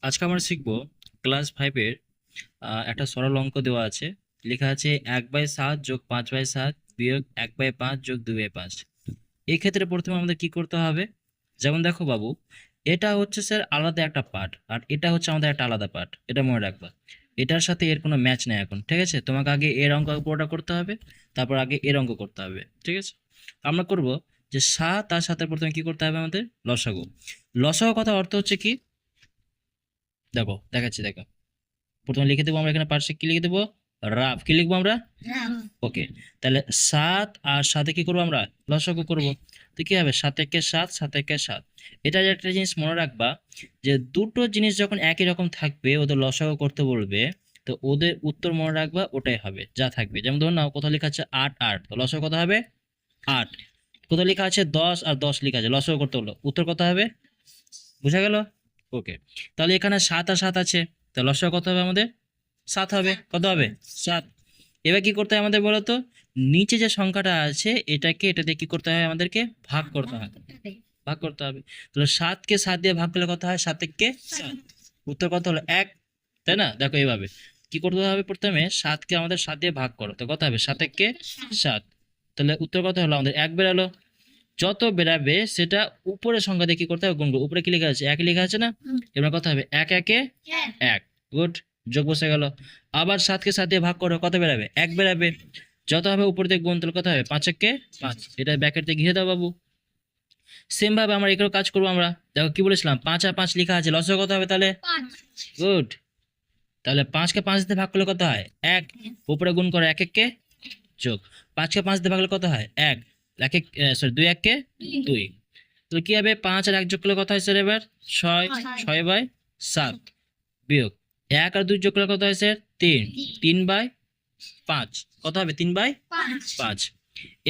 আজকে আমরা শিখবো ক্লাস ফাইভের একটা সরল অঙ্ক দেওয়া আছে। লেখা আছে 1/7 যোগ 5/7 বিয়োগ 1/5 যোগ 2/5। এই ক্ষেত্রে প্রথমে আমাদের কি করতে হবে? যেমন দেখো বাবু, এটা হচ্ছে স্যার আলাদা একটা পার্ট, আর এটা হচ্ছে আমাদের একটা আলাদা পার্ট, এটা মনে রাখবা। এটার সাথে এর কোনো ম্যাচ নেই এখন, ঠিক আছে? তোমাকে আগে এর অঙ্ক পুরোটা করতে হবে, তারপর আগে এর অঙ্ক করতে হবে, ঠিক আছে? আমরা করব যে 7 আর 7 প্রথমে কি করতে হবে আমাদের? লসাগু। লসাগু কথা অর্থ হচ্ছে কি? দেখো দেখাচ্ছি, দেখো। প্রথমে লিখে দেবো আমরা এখানে পার্শ্বে কি লিখে দেবো? রাফ। কি লিখবো আমরা? ওকে। তাহলে 7 আর 7 কি করবো আমরা? লসাগু করব। তো কি হবে? 7 একে 7, 7 একে 7। এটা যে একটা জিনিস মনে রাখবা, যে দুটো জিনিস যখন একই রকম থাকবে ওদের লসাগু করতে বলবে, তো ওদের উত্তর মনে রাখবা ওটাই হবে যা থাকবে। যেমন ধরুন নাও, কোথাও লেখা আছে 8 8, তো লসাগু কত হবে? 8। কোথাও লেখা আছে 10 আর 10 লেখা আছে, লসাগু করতে বললো, উত্তর কত হবে? বুঝা গেল? ওকে। তাহলে এখানে 7 আর 7 আছে, তো লসাগু কত হবে আমাদের? 7 হবে। কত হবে? 7। এবার কি করতে হয় আমাদের বলো তো? নিচে যে সংখ্যাটা আছে এটাকে এটা দিয়ে কি করতে হয় আমাদেরকে? ভাগ করতে হয়। ভাগ করতে হবে। তাহলে 7 কে 7 দিয়ে ভাগ করলে কত হয়? 7 কে 7। উত্তর কত হলো? 1। তাই না? দেখো এইভাবে কি করতে হবে, প্রথমে 7 কে আমাদের 7 দিয়ে ভাগ করো, তো কত হবে? 7 কে 7। তাহলে উত্তর কত হলো আমাদের? 1 বেরালো। যত বেরাবে সেটা উপরের সংখ্যা দিয়ে কি করতে হবে? গুণ করো। উপরে কি লেখা আছে? 1 লেখা আছে না? এবার কত হবে? 1 1 1। গুড। যোগ বসে গেল। আবার 7 কে 7 দিয়ে ভাগ করো, কত বেরাবে? 1 বেরাবে। যত হবে উপর দিয়ে গুণ, তাহলে কত হবে? 5 1 5। এটা ব্র্যাকেট দিয়ে ঘিরে দাও বাবু। সেম ভাবে আমরা এখানেও কাজ করবো আমরা। দেখো কি বলেছিলাম? 5 আর 5 লেখা আছে, লসাগু কত হবে তাহলে? গুড। তাহলে 5 কে 5 দিয়ে ভাগ করলে কত হয়? 1। উপরে গুণ করো, 1 1 কে যোগ। 5 কে 5 দিয়ে ভাগ করলে কত হয়? 1। 1 1 সরি 2 1 কে 2। তাহলে কি হবে? 5 আর 1 যোগ করলে কত হয় স্যার? এবার 6। 6/7 বিয়োগ 1 আর 2 যোগ করলে কত হয় স্যার? 3। 3/5 কত হবে? 3/5।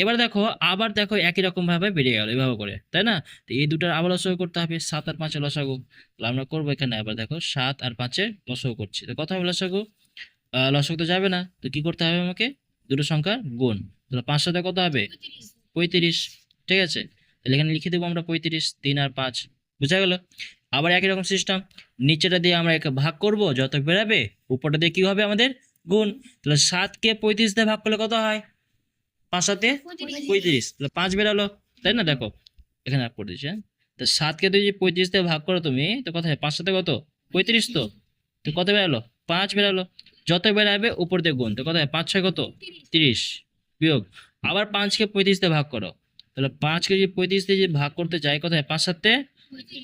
এবার দেখো, আবার দেখো একই রকম ভাবে বেরিয়ে গেল এভাবে করে, তাই না? তো এই দুটার আবার লসাগু করতে হবে, 7 আর 5 এর লসাগু। তাহলে আমরা করবো এখানে, আবার দেখো 7 আর 5 এর লসাগু করছি, তো কত হবে লসাগু? লসাগু তো যাবে না, তো কি করতে হবে আমাকে? দুটো সংখ্যার গুণ। তাহলে 5 সাথে কত হবে? 35। ঠিক আছে, তাহলে এখানে লিখে দেবো আমরা 35। 3 আর 5 বুঝা গেল। আবার একই রকম সিস্টেম, নিচেটা দিয়ে আমরা একে ভাগ করব, যত বেরাবে উপরটা দিয়ে কি হবে আমাদের? গুণ। তাহলে 7 কে 35 দিয়ে ভাগ করলে কত হয়? 5 সাথে 35, তাহলে 5 বেরালো, তাই না? দেখো এখানে করে দিচ্ছি, হ্যাঁ। তো 7 কে যদি 35 দিয়ে ভাগ করো তুমি, তো কত হয়? 5 সাথে কত? 35। তো তো কত বেরালো? 5 বেরালো। যত বেরাবে উপর দিয়ে গুণ, তো কত হয়? 5 6 কত? 30 বিয়োগ। আবার 5 কে 35 দিয়ে ভাগ করো, তাহলে 5 কে যদি 35 দিয়ে যদি ভাগ করতে যাই, কত হয়? 5 7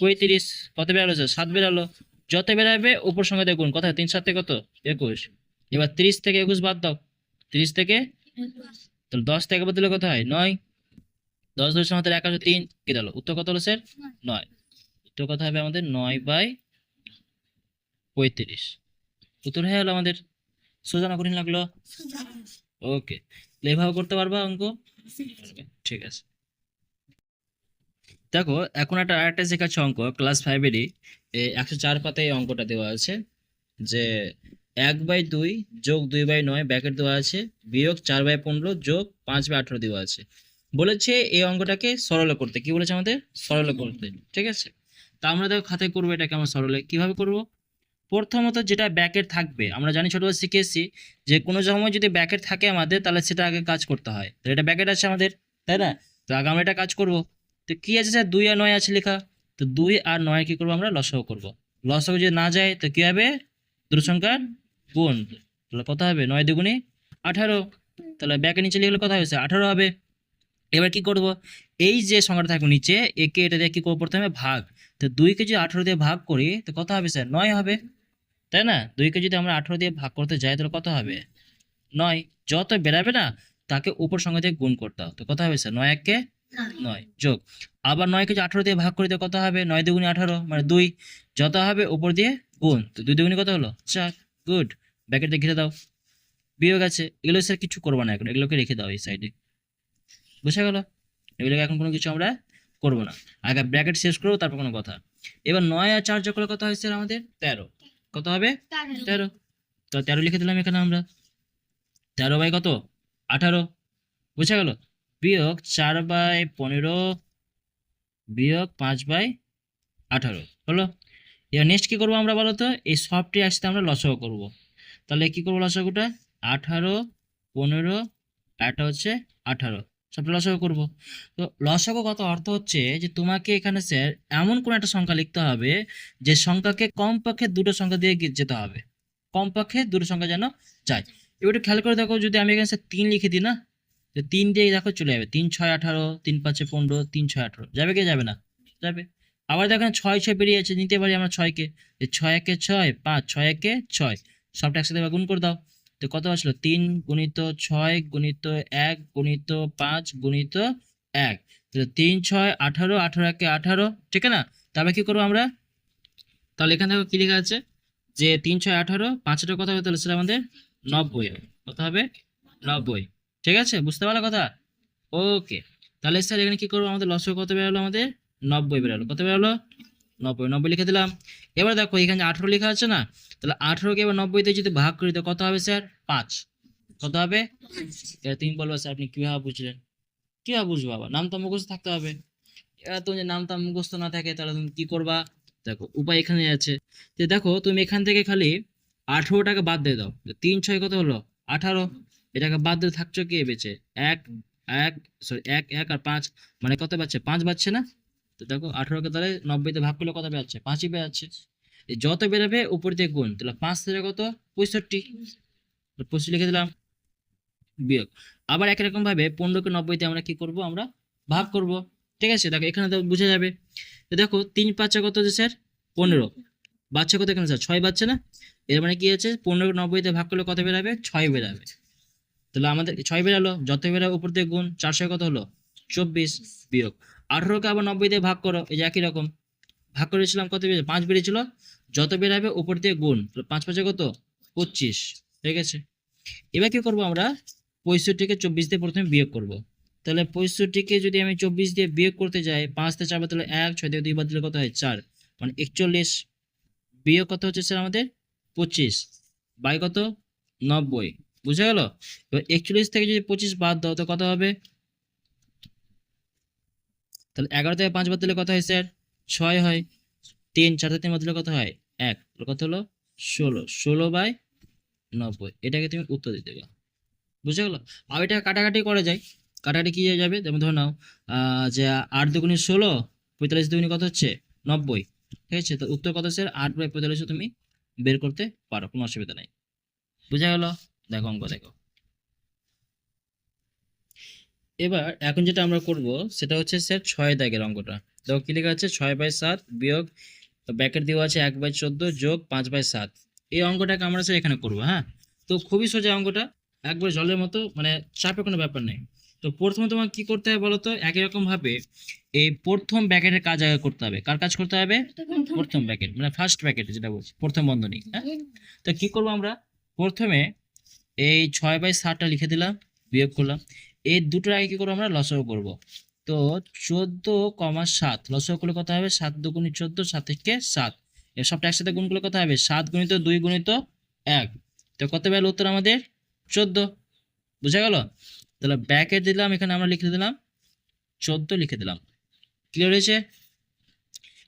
35। কত বেরালো স্যার? 7 বেরালো। যত বেরাবে উপর সংখ্যা দিয়ে গুণ, কত হয়? 3 7 কত? 21। এবার 30 থেকে 21 বাদ দাও। 30 থেকে, তাহলে 10 থেকে বাদ দিলে কত হয়? 9। 10 10 আমাদের 103 কি দাঁড়ালো? উত্তর কত হলো স্যার? 9। উত্তর কত হবে আমাদের? 9/35। উত্তর হয়ে গেল আমাদের। সোজা না কঠিন লাগলো? ওকে। এভাবে করতে পারবা অঙ্ক? পারবে। ঠিক আছে। দেখো এখন আরেকটা শেখাচ্ছে অঙ্ক ক্লাস 5-এরই। 104 পাতায় এই অঙ্কটা দেওয়া আছে যে 1/2 যোগ 2/9 ব্র্যাকেট দেওয়া আছে, বিয়োগ 4/15 যোগ 5/18 দেওয়া আছে। বলেছে এই অঙ্কটাকে সরল করতে। কি বলেছে আমাদের? সরল করতে, ঠিক আছে? তা আমরা দেখো খাতায় করবো এটাকে আমরা সরলে কিভাবে করব। প্রথমত যেটা ব্র্যাকেট থাকবে, আমরা জানি ছোটবেলা শিখে এসেছি যে কোনো সময় যদি ব্র্যাকেট থাকে আমাদের, তাহলে সেটা আগে কাজ করতে হয়। তো এটা ব্র্যাকেট আছে আমাদের, তাই না? তো আগে আমরা এটা কাজ করব। তো কি আছে স্যার? 2 আর 9 আছে লেখা। তো 2 আর 9 কি করবো আমরা? লসাগু করব। লসাগু যদি না যায় তো কি হবে? দুটো সংখ্যার গুণ। তাহলে কত হবে? 9 দুগুণে 18। তাহলে ব্র্যাকেট নিচে লিখলে কত হবে? 18 হবে। এবার কি করব? এই যে সংখ্যাটা থাকবে নিচে, একে এটা দিয়ে কি করবো? প্রথমে ভাগ। তো 2 কে যদি 18 দিয়ে ভাগ করি, তো কত হবে স্যার? 9 হবে, তাই না? 2 কে যদি আমরা 18 দিয়ে ভাগ করতে যাই, তাহলে কত হবে? 9। যত বেরাবে না তাকে উপর সংখ্যা দিয়ে গুণ করতে হবে, তো কত হবে স্যার? 9 1 9 যোগ। আবার 9 কে যদি 18 দিয়ে ভাগ করি, তো কত হবে? 9 দুগুণে 18 মানে 2। যত হবে উপর দিয়ে গুণ, তো 2 দুগুণে কত হলো? 4। গুড। ব্র্যাকেট দিয়ে ঘিরে দাও। বিয়োগ আছে, এগুলো স্যার কিছু করবো না এখন, এগুলোকে রেখে দাও এই সাইডে। বুঝা গেল? এগুলোকে এখন কোনো কিছু আমরা করবো না, আগে ব্র্যাকেট শেষ করবো তারপর কোনো কথা। এবার 9 আর 4 যোগ করলে কত হয় স্যার আমাদের? 13। কত হবে? 13। তো 13 লিখে দিলাম এখানে আমরা। 13 বাই কত? 18। বুঝা গেল? বিয়োগ 4/15 বিয়োগ 5/18 হলো। এবার নেক্সট কি করবো আমরা বলো তো, এই সবটি আসতে আমরা লসাগু করব। তাহলে কি করবো লসাগুটা, 18, 15, একটা হচ্ছে 18, সবটা লসাগু করবো। তো লসাগু কত অর্থ হচ্ছে যে তোমাকে এখানে স্যার এমন কোন একটা সংখ্যা লিখতে হবে যে সংখ্যাকে কমপক্ষে দুটো সংখ্যা দিয়ে যেতে হবে, কমপক্ষে দুটো সংখ্যা যেন যায়। এবার একটু খেয়াল করে দেখো, যদি আমি এখানে স্যার 3 লিখে দিই না, তো 3 দিয়ে দেখো চলে যাবে, 3 6 18, 3 5 15, 3 6 18, যাবে কি যাবে না, যাবে। আবার দেখেন 6 6 বেরিয়ে আছে, নিতে পারি আমরা 6 কে, 6 1 6 5, 6 1 6, সবটা একসাথে গুণ করে দাও। তো কত আসলো, 3 গুণিত 6 গুণিত 1 গুণিত 5 গুণিত 1, তো 3 6 18, 18 1 18, ঠিক আছে না। তারপরে কি করবো আমরা, তাহলে এখানে দেখো কি লেখা আছে যে 3 6 18, 5টা কত হবে, তাহলে সেটা আমাদের 90 হবে, কত হবে 90, ঠিক আছে, বুঝতে পারলে কথা। ওকে, তাহলে স্যার এখানে কি করবো, আমাদের লসও কত বেরোলো, আমাদের 90 বেরোলো, কত বেরোলো 90, 90 লিখে দিলাম। এবার দেখো এখানে 18 লেখা আছে না, তাহলে 18কে এবার 90 দিয়ে যদি ভাগ করি তো কত হবে স্যার 5, কত হবে। এবার তুমি বলবো স্যার আপনি কিভাবে বুঝলেন, কিভাবে বুঝবো, বাবা নাম তো মুখস্থ থাকতে হবে। এবার তুমি যে নামটা মুখস্থ না থাকে তাহলে তুমি কি করবা, দেখো উপায় এখানে আছে, যে দেখো তুমি এখান থেকে খালি 18টাকে বাদ দিয়ে দাও, 3 6 কত হলো 18, এটাকে বাদ দিয়ে থাকছো কি বেঁচে, এক, এক, সরি 1 1 আর 5, মানে কত পাচ্ছে 5 পাচ্ছে না। তো দেখো 18কে তাহলে 90 তে ভাগ করলে কত বেরোচ্ছে, 5ই বেরোচ্ছে। এই যত বেরোবে উপর দিয়ে গুণ, তাহলে 5 থেকে কত 65, 65 লিখে দিলাম, বিয়োগ। আবার একই রকম ভাবে 15কে 90 তে আমরা কি করব, আমরা ভাগ করব, ঠিক আছে। দেখো এখানে তো বুঝে যাবে, তো দেখো 3 5 কত হচ্ছে স্যার 15, বাচ্চা কত এখানে স্যার 6 বাচ্চা না, এর মানে কি আছে 15কে 90 তে ভাগ করলে কত বেরাবে 6 বেরাবে। তাহলে আমাদের 6 বেরালো, যত বেরাবে উপর দিয়ে গুণ, 4 কত হলো 24, বিয়োগ 18কে আবার 90 দিয়ে ভাগ করো, এই যে একই রকম ভাগ করেছিলাম, কত বেরিয়েছে 5 বেরিয়েছিল, যত বেরাবে উপর দিয়ে গুণ, 5 5 কত 25, ঠিক আছে। এবার কি করব আমরা, 65কে 24 দিয়ে প্রথমে বিয়োগ করব। তাহলে 65কে যদি আমি 24 দিয়ে বিয়োগ করতে যাই, 5 তে 4 তাহলে 1, 6 দিয়ে 2 বাদ দিলে কত হয় 4, মানে 41, বিয়োগ কত হচ্ছে স্যার আমাদের 25, বাই কত 90, বুঝা গেল। এবার 41 থেকে যদি 25 বাদ দাও তো কত হবে, তাহলে 11 থেকে 5 বাদ দিলে কত হয় স্যার 6 হয়, 3 4 থেকে 3 বাদ দিলে কত হয় 1, কত হলো 16, 16/90, এটাকে তুমি উত্তর দিতে দেবে, বুঝে গেল। আর এটা কাটাকাটি করা যায়, কাটাকাটি কি হয়ে যাবে, যেমন ধরে নাও যে 8 দুগুণে 16, 45 দুগুণে কত হচ্ছে 90, ঠিক আছে। তো উত্তর কত স্যার 8/45 তুমি বের করতে পারো, কোনো অসুবিধা নাই, বুঝা গেল। দেখো অঙ্ক দেখো, এবার এখন যেটা আমরা করব সেটা হচ্ছে স্যার 6 দাগের অঙ্কটা। দেখো কি লেখা আছে, 6/7 বিয়োগ ব্যাকেট দেওয়া আছে 1/14 যোগ 5/7, এই অঙ্কটাকে আমরা স্যার এখানে করবো, হ্যাঁ। তো খুবই সোজা অঙ্কটা, একবার জলের মতো, মানে চাপের কোনো ব্যাপার নেই। তো প্রথমে তোমাকে কি করতে হবে বলো তো, একই রকম ভাবে এই প্রথম ব্যাকেটের কাজ আগে করতে হবে, কার কাজ করতে হবে, প্রথম ব্যাকেট মানে ফার্স্ট ব্যাকেট যেটা বলছি, প্রথম বন্ধনী, হ্যাঁ। তো কি করবো আমরা, প্রথমে এই 6/7টা লিখে দিলাম, বিয়োগ করলাম, এই দুটোর আগে কি করবো আমরা লসাগু করবো। তো 14,7 লসাগু করলে কত হবে, 7 দুগুণে 14, 7 থেকে 7, এর সবটা একসাথে গুণ করলে কত হবে 7 গুণিত 2 গুণিত 1, তো কত বেরোলো উত্তর আমাদের 14, বুঝা গেল। তাহলে ব্র্যাকেট দিলাম, এখানে আমরা লিখে দিলাম 14 লিখে দিলাম, ক্লিয়ার হয়েছে।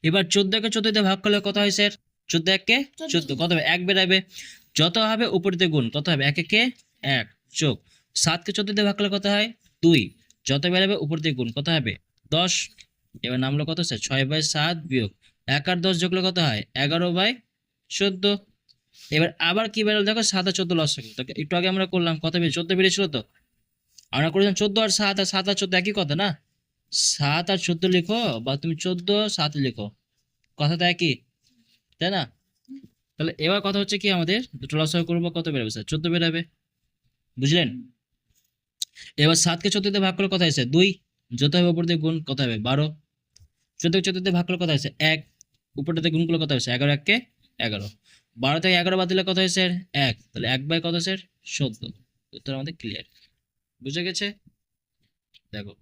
এবার 14কে 14 দিয়ে ভাগ করলে কত হয় স্যার, 14 1 কে 14, কত হবে 1 বেরাবে, যত হবে উপর দিয়ে গুণ, কত হবে 1 1 1 যোগ 7কে 14 দিয়ে ভাগ করলে কত হয় 2, যত বেরাবে উপর দিয়ে গুণ, কত হবে 10। এবার নামলো কত স্যার 6/7 বিয়োগ 1 আর 10 যোগ করলে কত হয় 11/14। এবার আবার কি বেরোলো দেখো 7 আর 14 লসাগু, তো একটু আগে আমরা করলাম কত বেরিয়ে 14 বেরিয়েছিল, তো আমরা করেছিলাম 14 আর 7, আর 7 আর 14 একই কথা না, 7 আর 14 লিখো বা তুমি 14 7 লিখো, কথা তো একই, তাই না। তাহলে এবার কথা হচ্ছে কি, আমাদের দুটো লসাগু করবো, কত বেরোবে স্যার 14 বেরোবে, বুঝলেন। এবার 7কে 14 দিয়ে ভাগ করলে কত হয়েছে 2, যত হবে উপর দিয়ে গুণ, কত হবে 12, 14কে 14 দিয়ে ভাগ করলে কত হয়েছে 1, উপরটাতে গুণ করলে কত হয়েছে 11 1 কে 11, 12 থেকে 11 বাদ দিলে কত হয়েছে 1, তাহলে 1/কত স্যার 14, উত্তর আমাদের ক্লিয়ার, বুঝে গেছে। দেখো